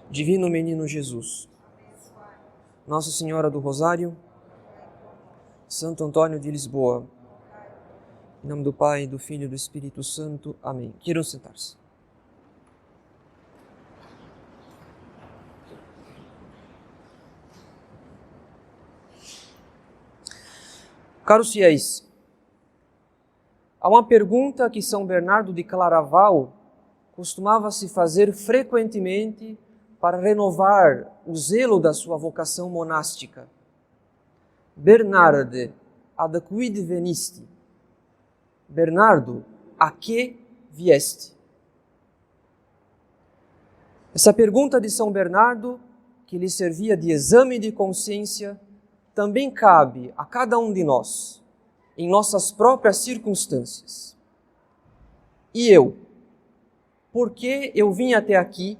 Divino Menino Jesus, Nossa Senhora do Rosário, Santo Antônio de Lisboa, em nome do Pai, do Filho e do Espírito Santo. Amém. Queiram sentar-se. Caros fiéis, há uma pergunta que São Bernardo de Claraval costumava se fazer frequentemente para renovar o zelo da sua vocação monástica. Bernarde, ad quid venisti? Bernardo, a que vieste? Essa pergunta de São Bernardo, que lhe servia de exame de consciência, também cabe a cada um de nós, em nossas próprias circunstâncias. E eu? Por que eu vim até aqui?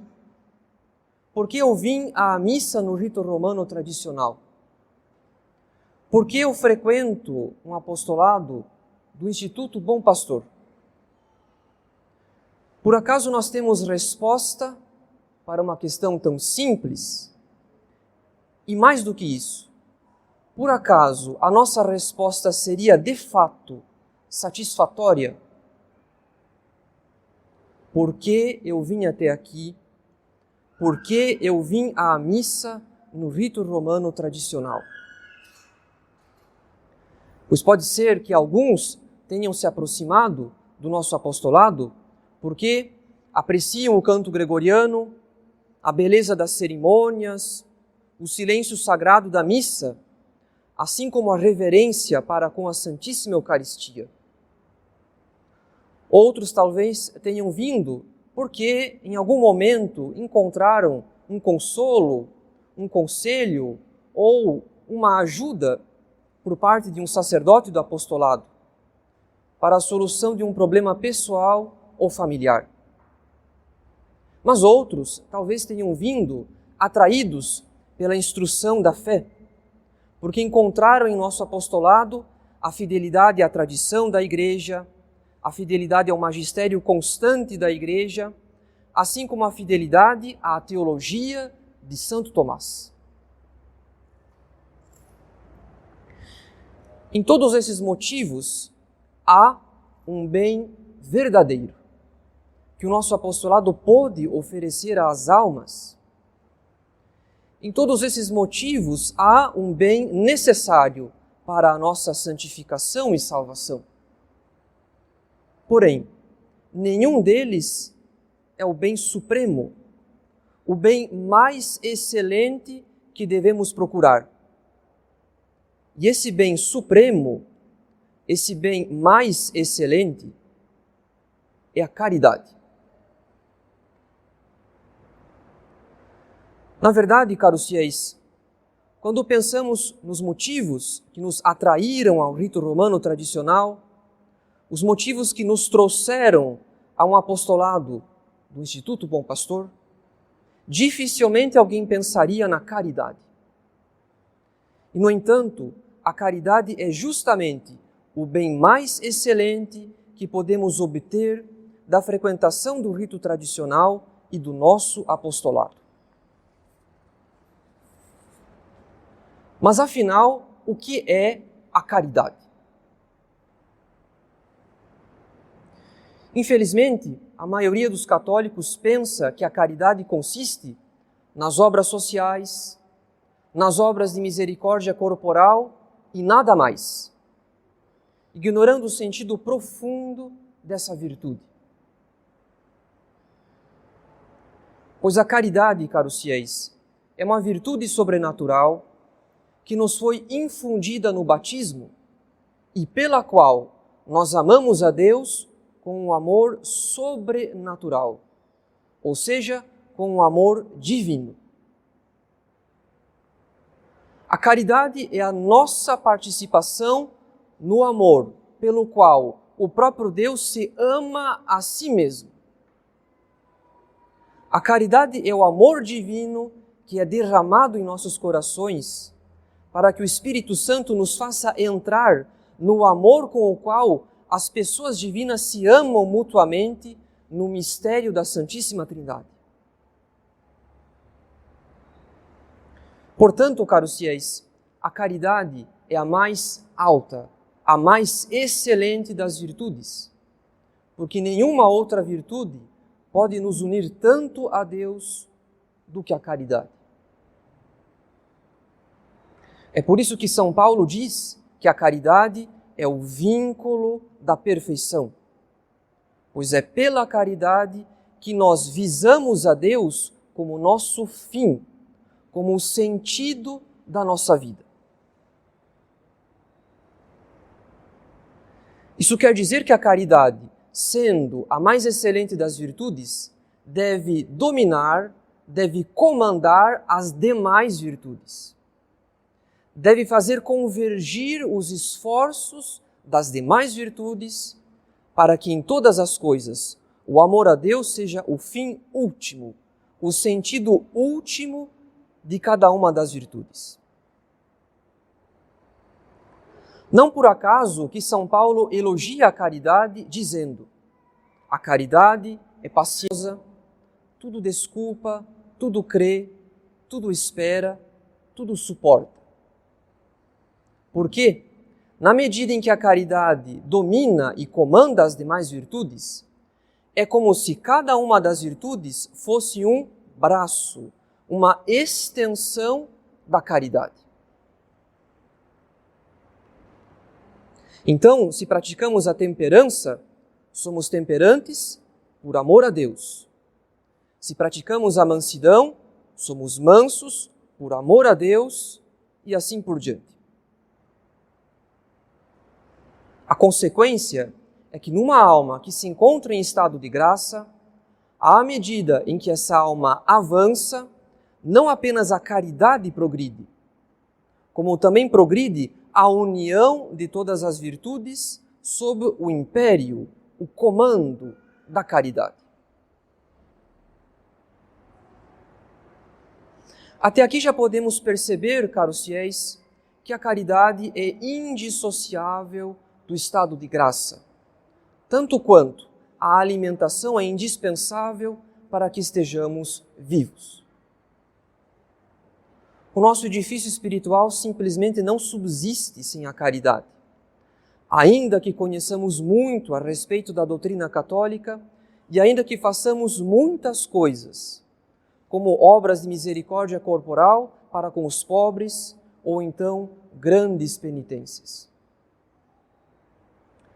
Por que eu vim à missa no rito romano tradicional? Por que eu frequento um apostolado do Instituto Bom Pastor? Por acaso nós temos resposta para uma questão tão simples? E mais do que isso, por acaso a nossa resposta seria de fato satisfatória? Por que eu vim até aqui? Por que eu vim à missa no rito romano tradicional? Pois pode ser que alguns tenham se aproximado do nosso apostolado porque apreciam o canto gregoriano, a beleza das cerimônias, o silêncio sagrado da missa, assim como a reverência para com a Santíssima Eucaristia. Outros talvez tenham vindo porque em algum momento encontraram um consolo, um conselho ou uma ajuda por parte de um sacerdote do apostolado para a solução de um problema pessoal ou familiar. Mas outros talvez tenham vindo atraídos pela instrução da fé, porque encontraram em nosso apostolado a fidelidade à tradição da Igreja, a fidelidade ao magistério constante da Igreja, assim como a fidelidade à teologia de Santo Tomás. Em todos esses motivos, há um bem verdadeiro que o nosso apostolado pode oferecer às almas. Em todos esses motivos, há um bem necessário para a nossa santificação e salvação. Porém, nenhum deles é o bem supremo, o bem mais excelente que devemos procurar. E esse bem supremo, esse bem mais excelente, é a caridade. Na verdade, caros fiéis, quando pensamos nos motivos que nos atraíram ao rito romano tradicional, os motivos que nos trouxeram a um apostolado do Instituto Bom Pastor, dificilmente alguém pensaria na caridade. E, no entanto, a caridade é justamente o bem mais excelente que podemos obter da frequentação do rito tradicional e do nosso apostolado. Mas, afinal, o que é a caridade? Infelizmente, a maioria dos católicos pensa que a caridade consiste nas obras sociais, nas obras de misericórdia corporal e nada mais, ignorando o sentido profundo dessa virtude. Pois a caridade, caros fiéis, é uma virtude sobrenatural que nos foi infundida no batismo e pela qual nós amamos a Deus com um amor sobrenatural, ou seja, com um amor divino. A caridade é a nossa participação no amor pelo qual o próprio Deus se ama a si mesmo. A caridade é o amor divino que é derramado em nossos corações para que o Espírito Santo nos faça entrar no amor com o qual as pessoas divinas se amam mutuamente no mistério da Santíssima Trindade. Portanto, caros fiéis, a caridade é a mais alta, a mais excelente das virtudes, porque nenhuma outra virtude pode nos unir tanto a Deus do que a caridade. É por isso que São Paulo diz que a caridade é o vínculo da perfeição, pois é pela caridade que nós visamos a Deus como nosso fim, como o sentido da nossa vida. Isso quer dizer que a caridade, sendo a mais excelente das virtudes, deve dominar, deve comandar as demais virtudes. Deve fazer convergir os esforços das demais virtudes para que em todas as coisas o amor a Deus seja o fim último, o sentido último de cada uma das virtudes. Não por acaso que São Paulo elogia a caridade dizendo: a caridade é paciosa, tudo desculpa, tudo crê, tudo espera, tudo suporta. Por quê? Na medida em que a caridade domina e comanda as demais virtudes, é como se cada uma das virtudes fosse um braço, uma extensão da caridade. Então, se praticamos a temperança, somos temperantes por amor a Deus. Se praticamos a mansidão, somos mansos por amor a Deus e assim por diante. A consequência é que numa alma que se encontra em estado de graça, à medida em que essa alma avança, não apenas a caridade progride, como também progride a união de todas as virtudes sob o império, o comando da caridade. Até aqui já podemos perceber, caros fiéis, que a caridade é indissociável do estado de graça, tanto quanto a alimentação é indispensável para que estejamos vivos. O nosso edifício espiritual simplesmente não subsiste sem a caridade. Ainda que conheçamos muito a respeito da doutrina católica e ainda que façamos muitas coisas, como obras de misericórdia corporal para com os pobres ou então grandes penitências.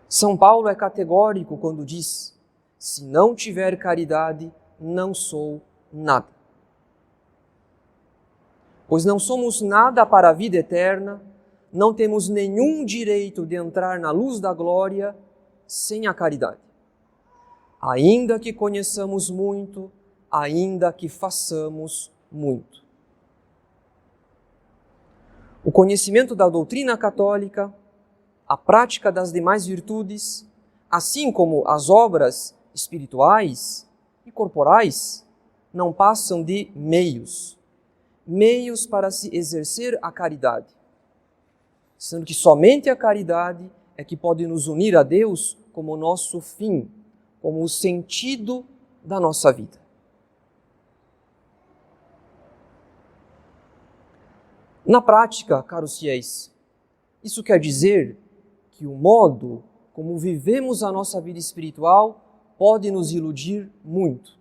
São Paulo é categórico quando diz: se não tiver caridade, não sou nada. Pois não somos nada para a vida eterna, não temos nenhum direito de entrar na luz da glória sem a caridade. Ainda que conheçamos muito, ainda que façamos muito. O conhecimento da doutrina católica, a prática das demais virtudes, assim como as obras espirituais e corporais, não passam de meios para se exercer a caridade, sendo que somente a caridade é que pode nos unir a Deus como nosso fim, como o sentido da nossa vida. Na prática, caros fiéis, isso quer dizer que o modo como vivemos a nossa vida espiritual pode nos iludir muito.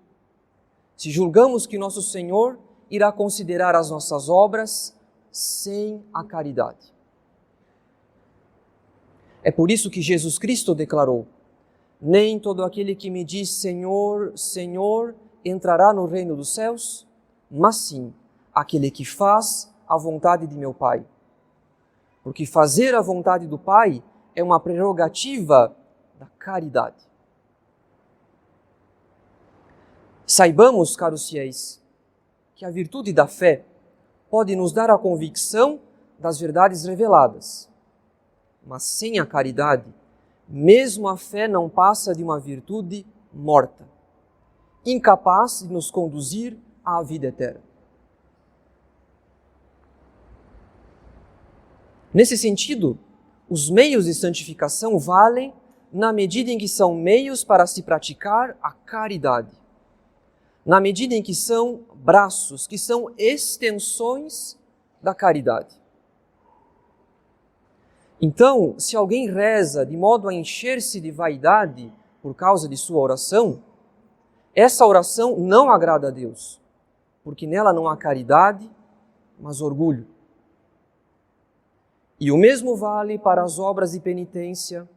Se julgamos que nosso Senhor irá considerar as nossas obras sem a caridade. É por isso que Jesus Cristo declarou: nem todo aquele que me diz Senhor, Senhor, entrará no reino dos céus, mas sim aquele que faz a vontade de meu Pai. Porque fazer a vontade do Pai é uma prerrogativa da caridade. Saibamos, caros fiéis, que a virtude da fé pode nos dar a convicção das verdades reveladas, mas sem a caridade, mesmo a fé não passa de uma virtude morta, incapaz de nos conduzir à vida eterna. Nesse sentido, os meios de santificação valem na medida em que são meios para se praticar a caridade, na medida em que são braços, que são extensões da caridade. Então, se alguém reza de modo a encher-se de vaidade por causa de sua oração, essa oração não agrada a Deus, porque nela não há caridade, mas orgulho. E o mesmo vale para as obras de penitência,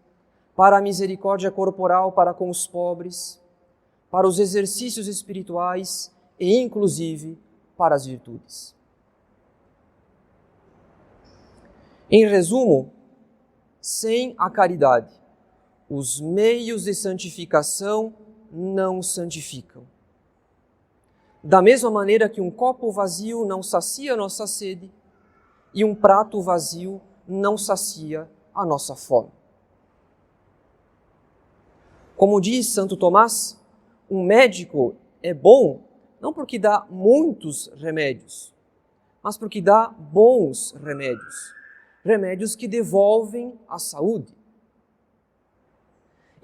para a misericórdia corporal para com os pobres, para os exercícios espirituais e, inclusive, para as virtudes. Em resumo, sem a caridade, os meios de santificação não santificam. Da mesma maneira que um copo vazio não sacia a nossa sede e um prato vazio não sacia a nossa fome. Como diz Santo Tomás, um médico é bom não porque dá muitos remédios, mas porque dá bons remédios. Remédios que devolvem a saúde.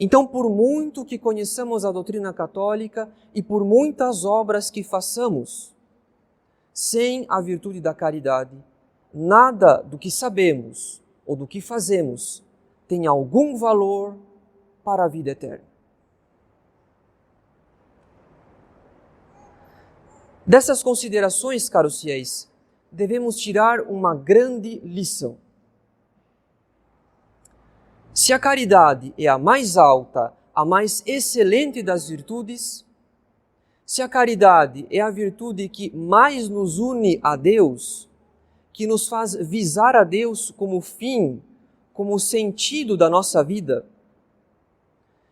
Então, por muito que conheçamos a doutrina católica e por muitas obras que façamos, sem a virtude da caridade, nada do que sabemos ou do que fazemos tem algum valor para a vida eterna. Dessas considerações, caros fiéis, devemos tirar uma grande lição. Se a caridade é a mais alta, a mais excelente das virtudes, se a caridade é a virtude que mais nos une a Deus, que nos faz visar a Deus como fim, como sentido da nossa vida,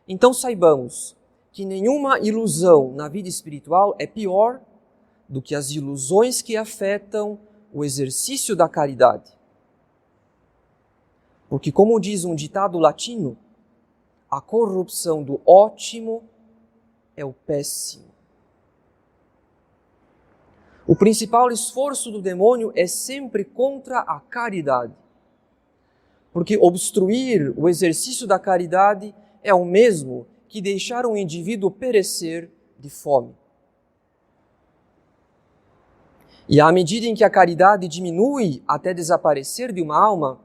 então saibamos que nenhuma ilusão na vida espiritual é pior do que as ilusões que afetam o exercício da caridade. Porque, como diz um ditado latino, a corrupção do ótimo é o péssimo. O principal esforço do demônio é sempre contra a caridade. Porque obstruir o exercício da caridade é o mesmo que deixar um indivíduo perecer de fome. E à medida em que a caridade diminui até desaparecer de uma alma,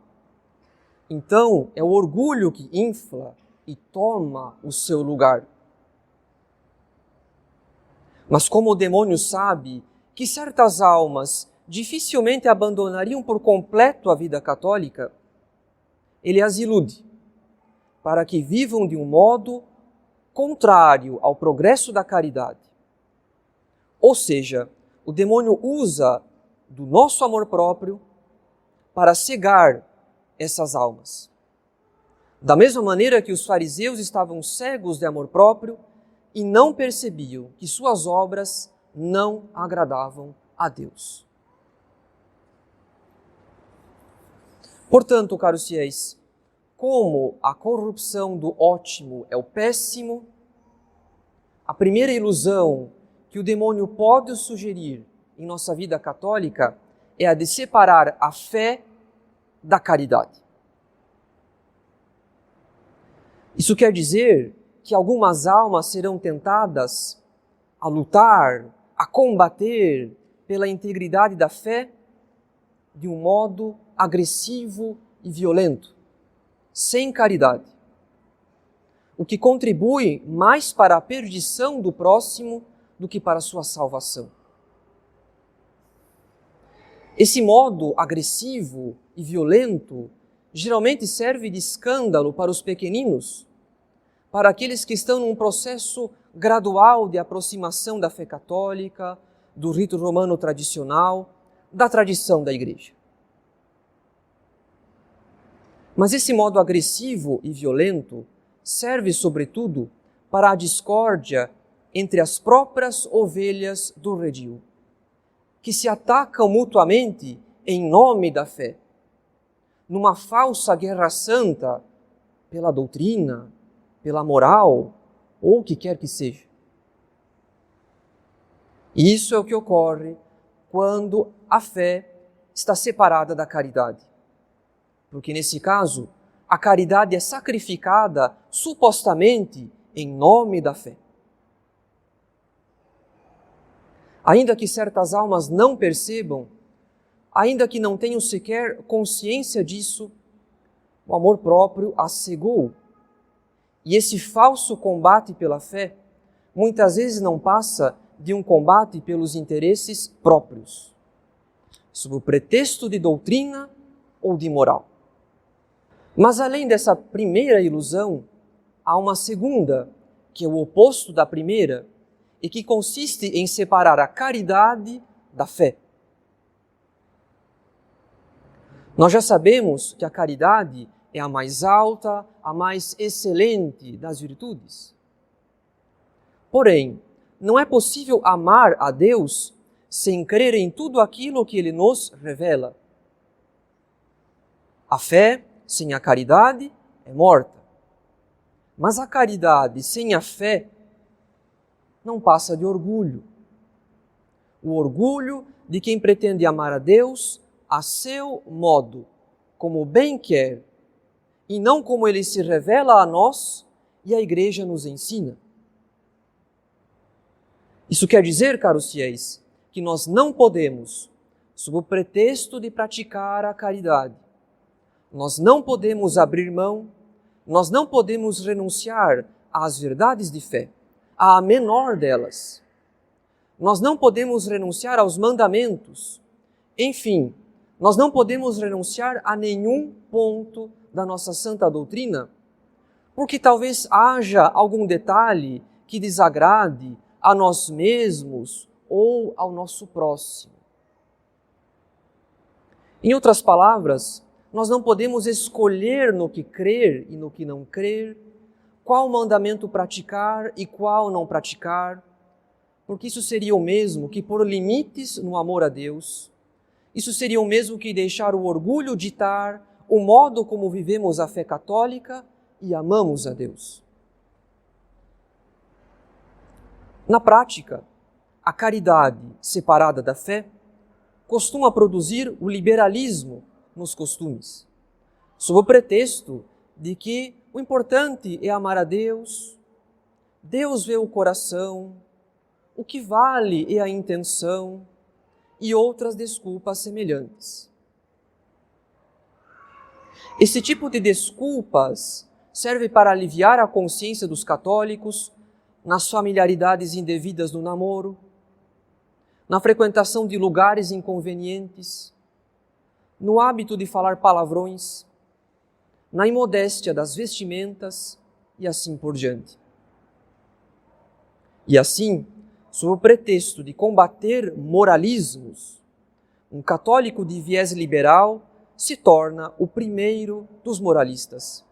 então é o orgulho que infla e toma o seu lugar. Mas como o demônio sabe que certas almas dificilmente abandonariam por completo a vida católica, ele as ilude para que vivam de um modo contrário ao progresso da caridade. Ou seja, o demônio usa do nosso amor próprio para cegar essas almas. Da mesma maneira que os fariseus estavam cegos de amor próprio e não percebiam que suas obras não agradavam a Deus. Portanto, caros fiéis, como a corrupção do ótimo é o péssimo, a primeira ilusão que o demônio pode sugerir em nossa vida católica é a de separar a fé da caridade. Isso quer dizer que algumas almas serão tentadas a lutar, a combater pela integridade da fé de um modo agressivo e violento, sem caridade, o que contribui mais para a perdição do próximo do que para a sua salvação. Esse modo agressivo e violento geralmente serve de escândalo para os pequeninos, para aqueles que estão num processo gradual de aproximação da fé católica, do rito romano tradicional, da tradição da Igreja. Mas esse modo agressivo e violento serve, sobretudo, para a discórdia entre as próprias ovelhas do redil, que se atacam mutuamente em nome da fé, numa falsa guerra santa pela doutrina, pela moral, ou o que quer que seja. Isso é o que ocorre quando a fé está separada da caridade. Porque, nesse caso, a caridade é sacrificada supostamente em nome da fé. Ainda que certas almas não percebam, ainda que não tenham sequer consciência disso, o amor próprio as cegou. E esse falso combate pela fé muitas vezes não passa de um combate pelos interesses próprios, sob o pretexto de doutrina ou de moral. Mas além dessa primeira ilusão, há uma segunda, que é o oposto da primeira, e que consiste em separar a caridade da fé. Nós já sabemos que a caridade é a mais alta, a mais excelente das virtudes. Porém, não é possível amar a Deus sem crer em tudo aquilo que Ele nos revela. A fé sem a caridade é morta. Mas a caridade sem a fé não passa de orgulho. O orgulho de quem pretende amar a Deus a seu modo, como bem quer, e não como Ele se revela a nós e a Igreja nos ensina. Isso quer dizer, caros fiéis, que nós não podemos, sob o pretexto de praticar a caridade, nós não podemos abrir mão, nós não podemos renunciar às verdades de fé, à menor delas. Nós não podemos renunciar aos mandamentos. Enfim, nós não podemos renunciar a nenhum ponto da nossa santa doutrina, porque talvez haja algum detalhe que desagrade a nós mesmos ou ao nosso próximo. Em outras palavras, nós não podemos escolher no que crer e no que não crer, qual mandamento praticar e qual não praticar, porque isso seria o mesmo que pôr limites no amor a Deus, isso seria o mesmo que deixar o orgulho ditar o modo como vivemos a fé católica e amamos a Deus. Na prática, a caridade separada da fé costuma produzir o liberalismo nos costumes, sob o pretexto de que o importante é amar a Deus, Deus vê o coração, o que vale é a intenção e outras desculpas semelhantes. Esse tipo de desculpas serve para aliviar a consciência dos católicos nas familiaridades indevidas no namoro, na frequentação de lugares inconvenientes, no hábito de falar palavrões, na imodéstia das vestimentas e assim por diante. E assim, sob o pretexto de combater moralismos, um católico de viés liberal se torna o primeiro dos moralistas,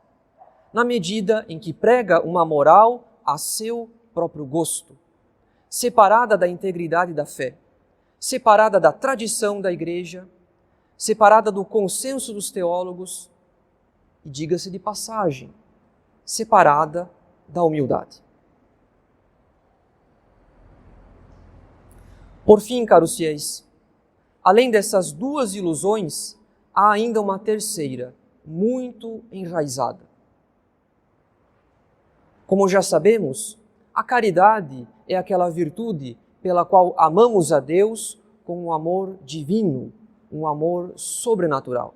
na medida em que prega uma moral a seu próprio gosto, separada da integridade da fé, separada da tradição da Igreja, separada do consenso dos teólogos e, diga-se de passagem, separada da humildade. Por fim, caros fiéis, além dessas duas ilusões, há ainda uma terceira, muito enraizada. Como já sabemos, a caridade é aquela virtude pela qual amamos a Deus com um amor divino, um amor sobrenatural.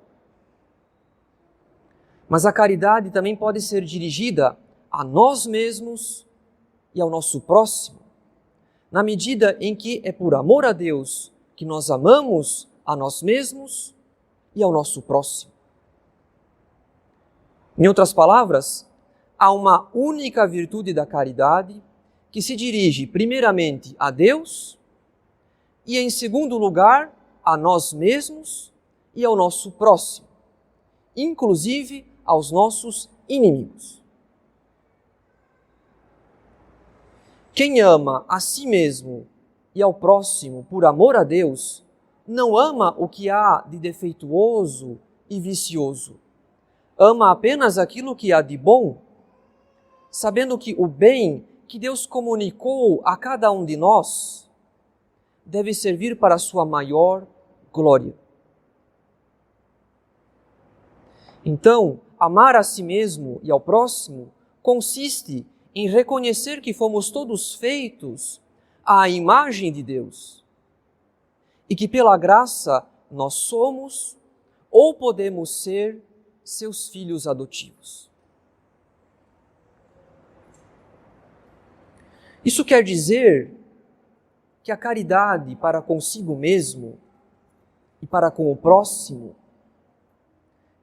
Mas a caridade também pode ser dirigida a nós mesmos e ao nosso próximo, na medida em que é por amor a Deus que nós amamos a nós mesmos e ao nosso próximo. Em outras palavras, há uma única virtude da caridade que se dirige primeiramente a Deus e, em segundo lugar, a nós mesmos e ao nosso próximo, inclusive aos nossos inimigos. Quem ama a si mesmo e ao próximo por amor a Deus, não ama o que há de defeituoso e vicioso. Ama apenas aquilo que há de bom, sabendo que o bem que Deus comunicou a cada um de nós deve servir para a sua maior glória. Então, amar a si mesmo e ao próximo consiste em reconhecer que fomos todos feitos à imagem de Deus e que pela graça nós somos ou podemos ser seus filhos adotivos. Isso quer dizer que a caridade para consigo mesmo e para com o próximo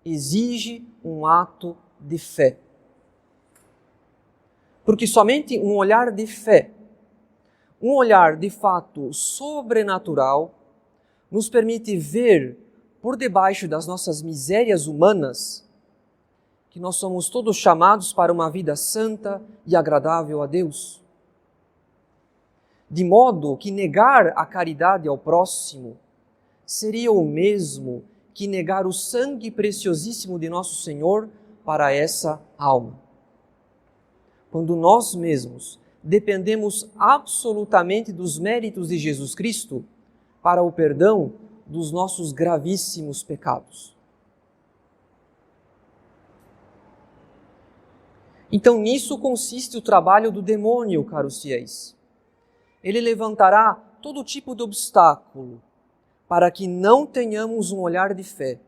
exige um ato de fé. Porque somente um olhar de fé, um olhar de fato sobrenatural, nos permite ver por debaixo das nossas misérias humanas que nós somos todos chamados para uma vida santa e agradável a Deus. De modo que negar a caridade ao próximo seria o mesmo que negar o sangue preciosíssimo de nosso Senhor para essa alma. Quando nós mesmos dependemos absolutamente dos méritos de Jesus Cristo para o perdão dos nossos gravíssimos pecados. Então nisso consiste o trabalho do demônio, caros fiéis. Ele levantará todo tipo de obstáculo para que não tenhamos um olhar de fé,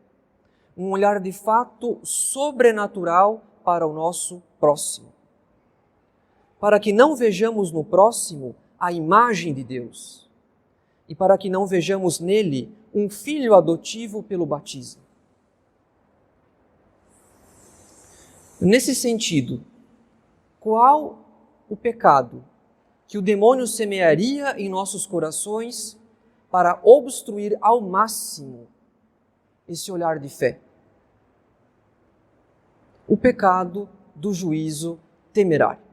um olhar de fato sobrenatural para o nosso próximo. Para que não vejamos no próximo a imagem de Deus e para que não vejamos nele um filho adotivo pelo batismo. Nesse sentido, qual o pecado que o demônio semearia em nossos corações para obstruir ao máximo esse olhar de fé? O pecado do juízo temerário.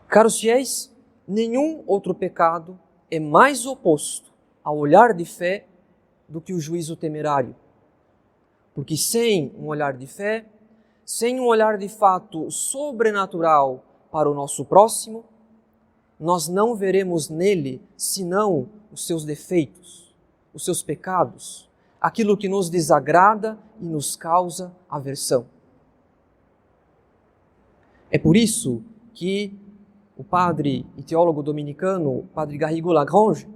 Caros fiéis, nenhum outro pecado é mais oposto ao olhar de fé do que o juízo temerário. Porque sem um olhar de fé, sem um olhar de fato sobrenatural para o nosso próximo, nós não veremos nele senão os seus defeitos, os seus pecados, aquilo que nos desagrada e nos causa aversão. É por isso que o padre e teólogo dominicano, padre Garrigou-Lagrange,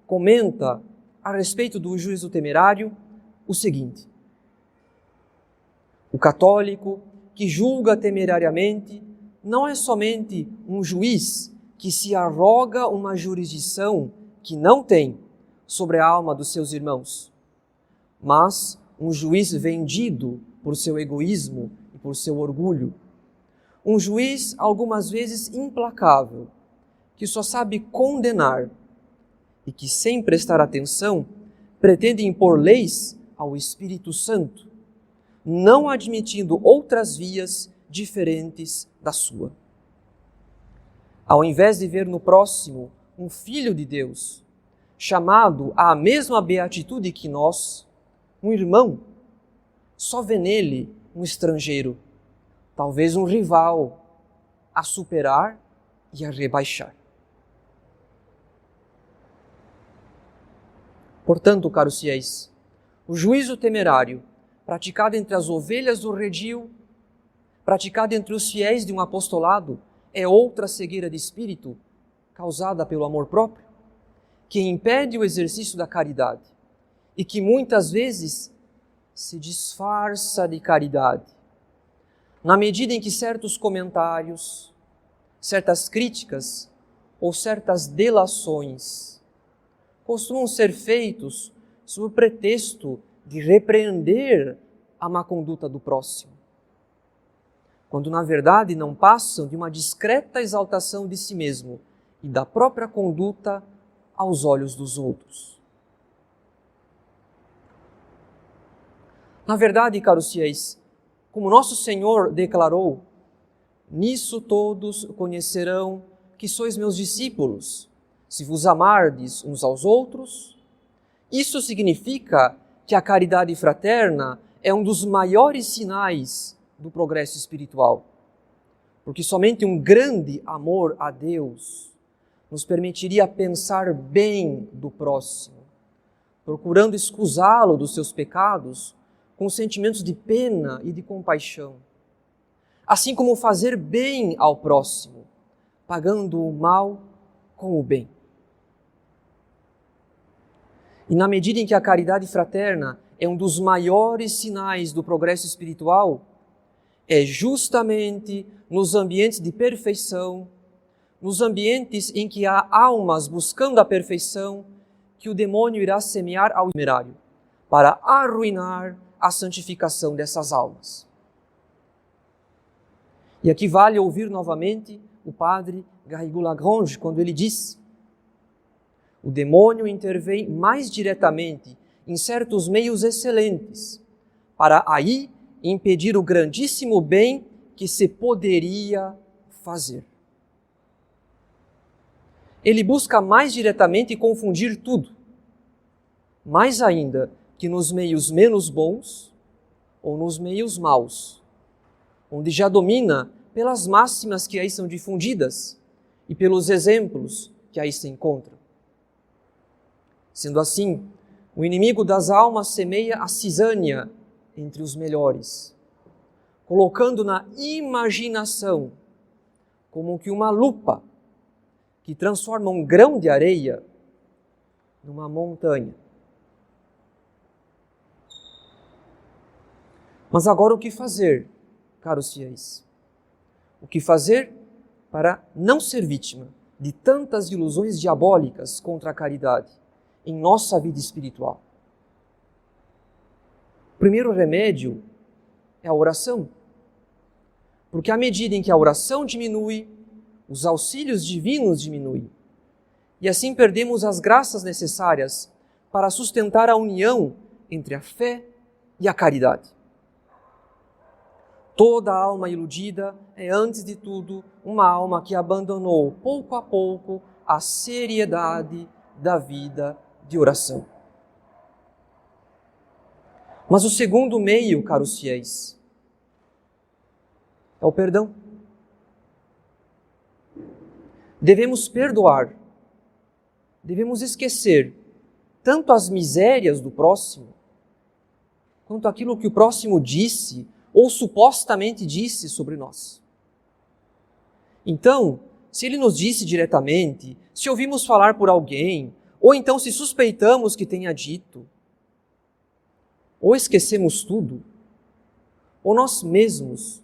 comenta a respeito do juízo temerário o seguinte: o católico que julga temerariamente não é somente um juiz que se arroga uma jurisdição que não tem sobre a alma dos seus irmãos, mas um juiz vendido por seu egoísmo e por seu orgulho. Um juiz, algumas vezes, implacável, que só sabe condenar e que, sem prestar atenção, pretende impor leis ao Espírito Santo, não admitindo outras vias diferentes da sua. Ao invés de ver no próximo um filho de Deus, chamado à mesma beatitude que nós, um irmão, só vê nele um estrangeiro, talvez um rival a superar e a rebaixar. Portanto, caros fiéis, o juízo temerário, praticado entre as ovelhas do redil, praticado entre os fiéis de um apostolado, é outra cegueira de espírito causada pelo amor próprio, que impede o exercício da caridade e que muitas vezes se disfarça de caridade, na medida em que certos comentários, certas críticas ou certas delações costumam ser feitos sob o pretexto de repreender a má conduta do próximo, quando na verdade não passam de uma discreta exaltação de si mesmo e da própria conduta aos olhos dos outros. Na verdade, caros fiéis, como nosso Senhor declarou, nisso todos conhecerão que sois meus discípulos, se vos amardes uns aos outros. Isso significa que a caridade fraterna é um dos maiores sinais do progresso espiritual, porque somente um grande amor a Deus nos permitiria pensar bem do próximo, procurando excusá-lo dos seus pecados com sentimentos de pena e de compaixão, assim como fazer bem ao próximo, pagando o mal com o bem. E na medida em que a caridade fraterna é um dos maiores sinais do progresso espiritual, é justamente nos ambientes de perfeição, nos ambientes em que há almas buscando a perfeição, que o demônio irá semear ao temerário, para arruinar a santificação dessas almas. E aqui vale ouvir novamente o padre Garrigou-Lagrange, quando ele diz: o demônio intervém mais diretamente em certos meios excelentes, para aí impedir o grandíssimo bem que se poderia fazer. Ele busca mais diretamente confundir tudo, mais ainda que nos meios menos bons ou nos meios maus, onde já domina pelas máximas que aí são difundidas e pelos exemplos que aí se encontram. Sendo assim, o inimigo das almas semeia a cisânia entre os melhores, colocando na imaginação como que uma lupa que transforma um grão de areia numa montanha. Mas agora o que fazer, caros fiéis? O que fazer para não ser vítima de tantas ilusões diabólicas contra a caridade em nossa vida espiritual? O primeiro remédio é a oração. Porque à medida em que a oração diminui, os auxílios divinos diminuem. E assim perdemos as graças necessárias para sustentar a união entre a fé e a caridade. Toda alma iludida é, antes de tudo, uma alma que abandonou, pouco a pouco, a seriedade da vida de oração. Mas o segundo meio, caros fiéis, é o perdão. Devemos perdoar, devemos esquecer tanto as misérias do próximo, quanto aquilo que o próximo disse ou supostamente disse sobre nós. Então, se ele nos disse diretamente, se ouvimos falar por alguém, ou então se suspeitamos que tenha dito, ou esquecemos tudo, ou nós mesmos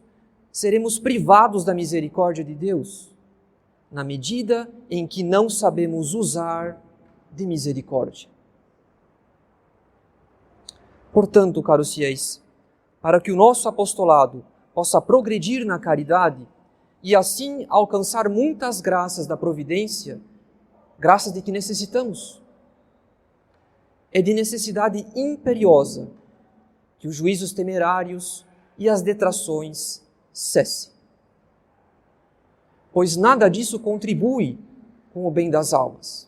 seremos privados da misericórdia de Deus, na medida em que não sabemos usar de misericórdia. Portanto, caros fiéis, para que o nosso apostolado possa progredir na caridade e assim alcançar muitas graças da providência, graças de que necessitamos, é de necessidade imperiosa que os juízos temerários e as detrações cessem. Pois nada disso contribui com o bem das almas.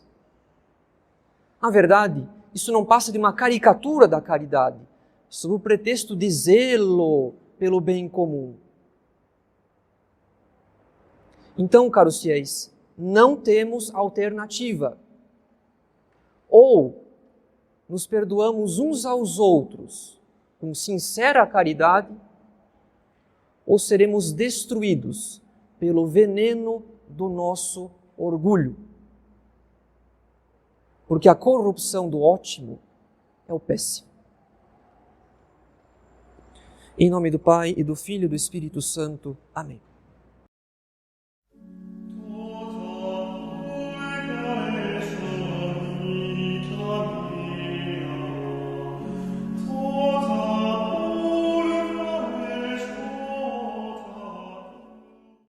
Na verdade, isso não passa de uma caricatura da caridade, sob o pretexto de zelo pelo bem comum. Então, caros fiéis, não temos alternativa. Ou nos perdoamos uns aos outros com sincera caridade, ou seremos destruídos pelo veneno do nosso orgulho. Porque a corrupção do ótimo é o péssimo. Em nome do Pai, e do Filho e do Espírito Santo. Amém.